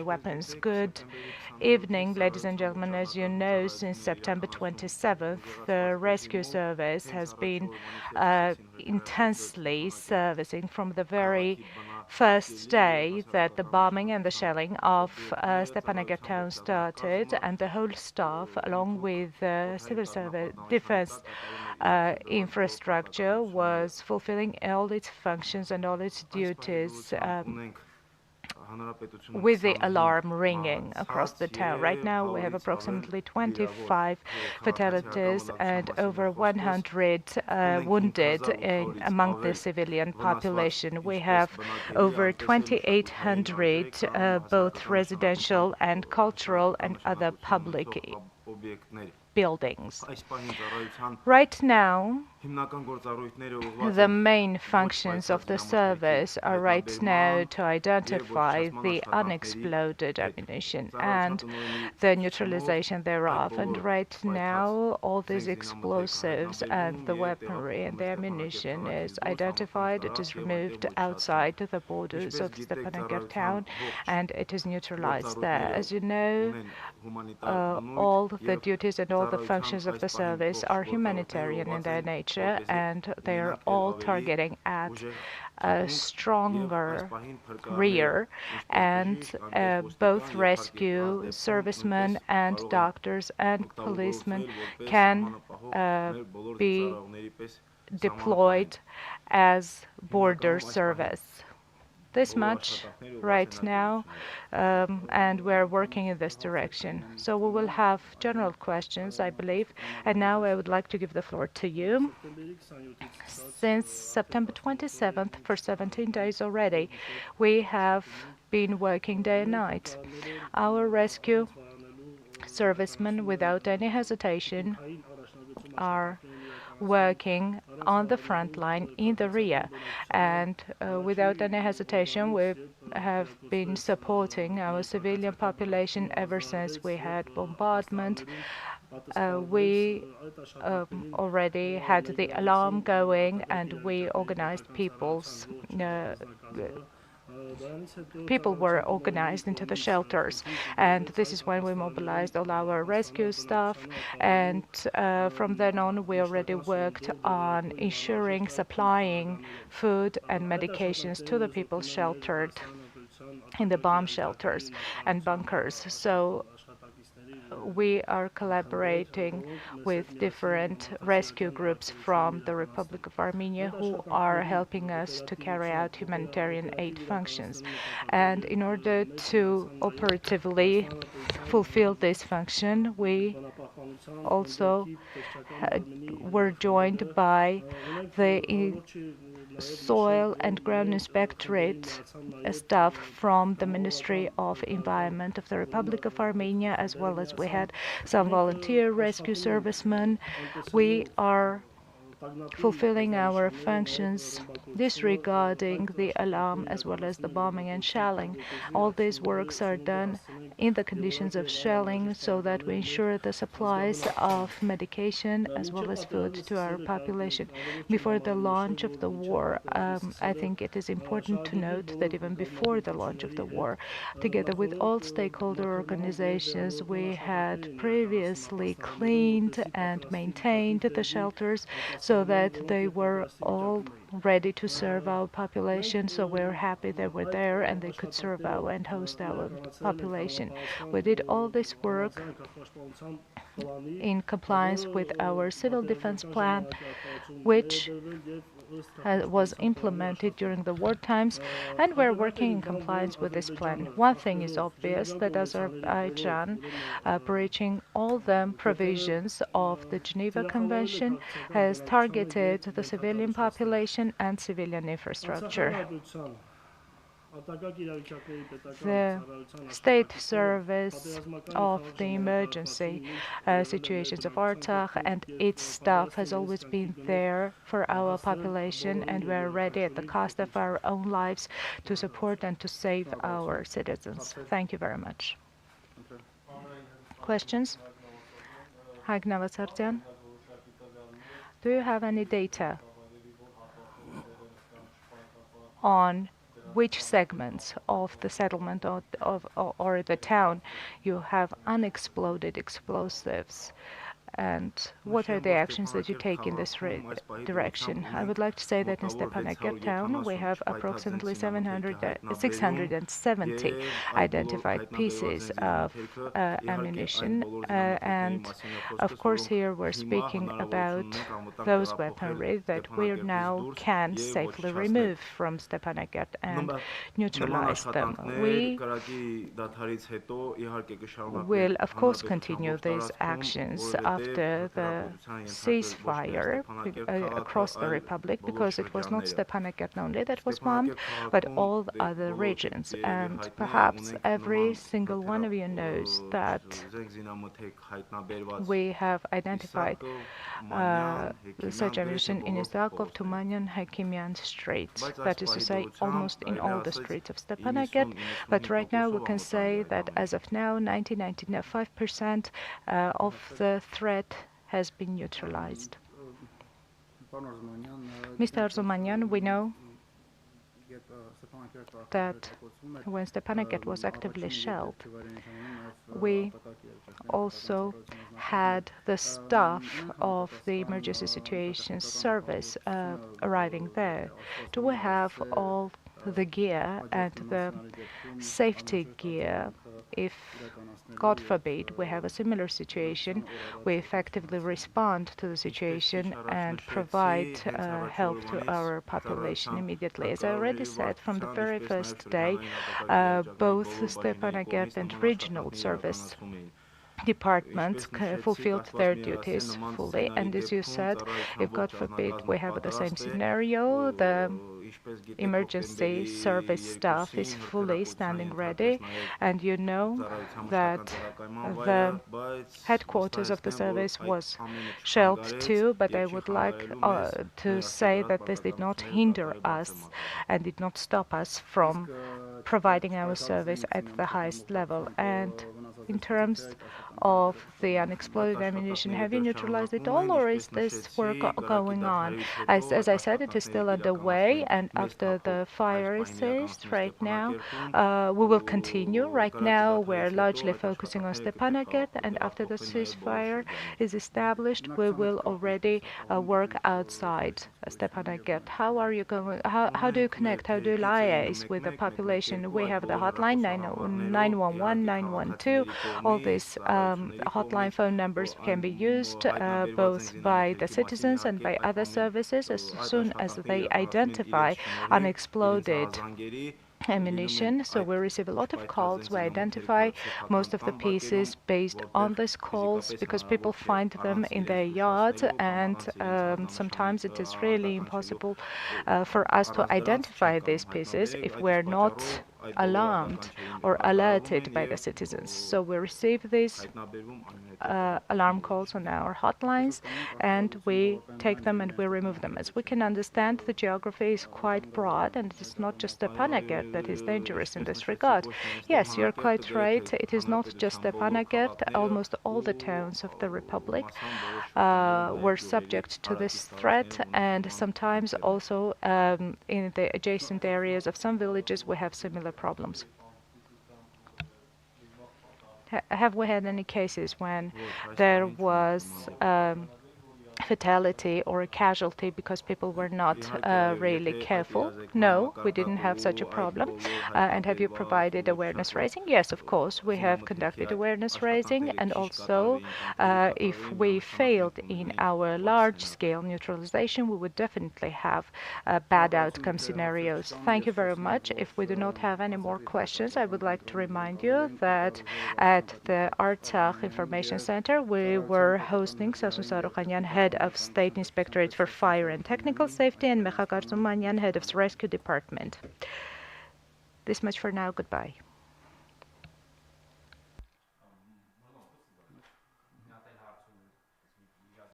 weapons. Good evening, ladies and gentlemen. As you know, since September 27th, the rescue service has been intensely servicing from the very first day that the bombing and the shelling of Stepanakert town started, and the whole staff, along with civil service defense infrastructure, was fulfilling all its functions and all its duties with the alarm ringing across the town. Right now, we have approximately 25 fatalities and over 100 wounded among the civilian population. We have over 2,800 both residential and cultural and other public buildings. Right now, the main functions of the service are right now to identify the unexploded ammunition and the neutralization thereof. And right now, all these explosives and the weaponry and the ammunition is identified. It is removed outside the borders of Stepanakert town, and it is neutralized there. As you know, all the duties and all the functions of the service are humanitarian in their nature, and they are all targeting at a stronger rear, and both rescue servicemen and doctors and policemen can be deployed as border service. This much right now, and we're working in this direction. So we will have general questions, I believe, and now I would like to give the floor to you. Since September 27th, for 17 days already, we have been working day and night. Our rescue servicemen, without any hesitation, are working on the front line in the rear, and without any hesitation we have been supporting our civilian population ever since we had bombardment. We already had the alarm going, and we organized people were organized into the shelters, and this is when we mobilized all our rescue staff, and from then on we already worked on ensuring supplying food and medications to the people sheltered in the bomb shelters and bunkers. So we are collaborating with different rescue groups from the Republic of Armenia who are helping us to carry out humanitarian aid functions. And in order to operatively fulfill this function, we also were joined by the Soil and Ground Inspectorate staff from the Ministry of Environment of the Republic of Armenia, as well as we had some volunteer rescue servicemen. We are fulfilling our functions disregarding the alarm as well as the bombing and shelling. All these works are done in the conditions of shelling so that we ensure the supplies of medication as well as food to our population. Before the launch of the war, I think it is important to note that even before the launch of the war, together with all stakeholder organizations, we had previously cleaned and maintained the shelters so that they were all ready to serve our population. So we're happy they were there and they could serve our and host our population. We did all this work in compliance with our civil defense plan, which was implemented during the war times, and we're working in compliance with this plan. One thing is obvious, that Azerbaijan, breaching all the provisions of the Geneva Convention, has targeted the civilian population and civilian infrastructure. The state service of the emergency situations of Artsakh and its staff has always been there for our population, and we are ready at the cost of our own lives to support and to save our citizens. Thank you very much. Questions? Hagnava Sarjan, do you have any data on which segments of the settlement or the town you have unexploded explosives, and what are the actions that you take in this direction? I would like to say that in Stepanakert town we have approximately 670 identified pieces of ammunition, and of course here we're speaking about those weaponry that we now can safely remove from Stepanakert and neutralize them. We will of course continue these actions after the ceasefire across the Republic, because it was not Stepanakert only that was bombed, but all the other regions. And perhaps every single one of you knows that we have identified such ammunition in Artsakh, Arzumanyan, Hakimian streets. That is to say, almost in all the streets of Stepanakert. But right now we can say that as of now, 95% of the threat has been neutralized. Mr. Arzumanyan, we know that when Stepanakert was actively shelled, we also had the staff of the Emergency Situations Service arriving there. Do we have all the gear and the safety gear if, God forbid, we have a similar situation? We effectively respond to the situation and provide help to our population immediately. As I already said, from the very first day, both Stepanakert and regional service departments fulfilled their duties fully, and as you said, if God forbid we have the same scenario, the emergency service staff is fully standing ready, and you know that the headquarters of the service was shelled too, but I would like to say that this did not hinder us and did not stop us from providing our service at the highest level. And in terms of the unexploded ammunition, have you neutralized it all, or is this work going on? As I said, it is still underway, and after the fire is ceased right now, we will continue. Right now, we're largely focusing on Stepanakert, and after the ceasefire is established, we will already work outside Stepanakert. How are you going? How do you connect? How do you liaise with the population? We have the hotline 911, 912. All these hotline phone numbers can be used both by the citizens and by other services as soon as they identify unexploded ammunition. So we receive a lot of calls. We identify most of the pieces based on these calls because people find them in their yards, and sometimes it is really impossible for us to identify these pieces if we're not alarmed or alerted by the citizens. So we receive these alarm calls on our hotlines, and we take them and we remove them. As we can understand, the geography is quite broad, and it's not just Stepanakert that is dangerous in this regard. Yes, you're quite right. It is not just Stepanakert. Almost all the towns of the Republic were subject to this threat, and sometimes also in the adjacent areas of some villages we have similar problems. Have we had any cases when there was fatality or a casualty because people were not really careful? No, we didn't have such a problem. And have you provided awareness raising? Yes, of course, we have conducted awareness raising, and also if we failed in our large-scale neutralization, we would definitely have bad outcome scenarios. Thank you very much. If we do not have any more questions, I would like to remind you that at the Artsakh Information Center, we were hosting Sasun Sarukhanyan, Head of State Inspectorate for Fire and Technical Safety, and Mekhak Arzumanyan, Head of Rescue Department. This much for now. Goodbye.